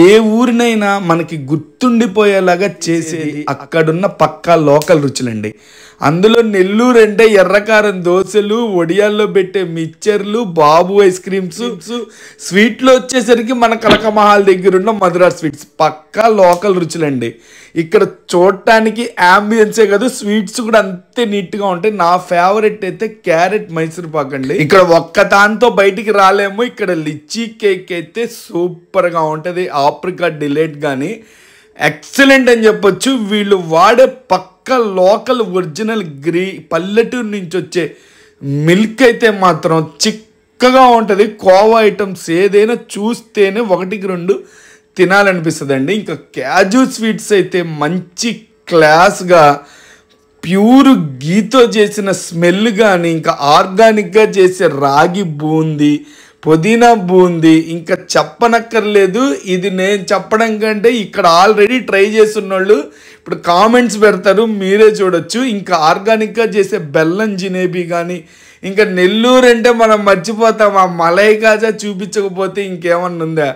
ఏ ఊరినైనా మనకి గుర్తుండిపోయేలాగా చేసేది అక్కడున్న పక్కా లోకల్ రుచులండి. అందులో నెల్లూరు అంటే ఎర్రకారం దోశలు, వడియాల్లో పెట్టే మిక్చర్లు, బాబు ఐస్ క్రీమ్స్, స్వీట్లో వచ్చేసరికి మన కనకమహాల్ దగ్గర ఉన్న మధురా స్వీట్స్ పక్కా లోకల్ రుచులండి. ఇక్కడ చూడటానికి అంబియన్సే కాదు, స్వీట్స్ కూడా అంతే నీట్గా ఉంటాయి. నా ఫేవరెట్ అయితే క్యారెట్ మైసూర్ పాక్ అండి. ఇక్కడ ఒక్క దాంతో బయటికి రాలేము. ఇక్కడ లిచ్చీ కేక్ అయితే సూపర్గా ఉంటుంది. ఆప్రికాట్ డిలైట్ కానీ ఎక్సలెంట్ అని చెప్పొచ్చు. వీళ్ళు వాడే పక్క లోకల్ ఒరిజినల్ పల్లెటూరు నుంచి వచ్చే మిల్క్ అయితే మాత్రం చిక్కగా ఉంటుంది. కోవా ఐటమ్స్ ఏదైనా చూస్తేనే ఒకటికి రెండు తినాలనిపిస్తుంది అండి. ఇంకా క్యాజు స్వీట్స్ అయితే మంచి క్లాస్గా ప్యూర్ గీతో చేసిన స్మెల్ కానీ, ఇంకా ఆర్గానిక్గా చేసే రాగి బూందీ, పుదీనా బూందీ ఇంకా చెప్పనక్కర్లేదు. ఇది నేను చెప్పడం కంటే ఇక్కడ ఆల్రెడీ ట్రై చేస్తున్నోళ్ళు ఇప్పుడు కామెంట్స్ పెడతారు, మీరే చూడొచ్చు. ఇంకా ఆర్గానిక్గా చేసే బెల్లం జిలేబీ కానీ, ఇంకా నెల్లూరు అంటే మనం మర్చిపోతాం. ఆ మలై కాజా చూపించకపోతే ఇంకేమన్నా ఉందా?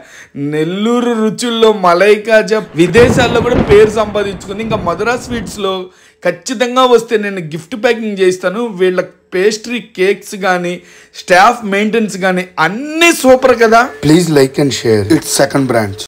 నెల్లూరు రుచుల్లో మలై కాజా విదేశాల్లో కూడా పేరు సంపాదించుకుంది. ఇంకా మధురా స్వీట్స్లో ఖచ్చితంగా వస్తే నేను గిఫ్ట్ ప్యాకింగ్ చేస్తాను. వీళ్ళ పేస్ట్రీ కేక్స్ కానీ, స్టాఫ్ మెయింటెనెన్స్ కానీ అన్నీ సూపర్ కదా. Please like and share. It's second branch.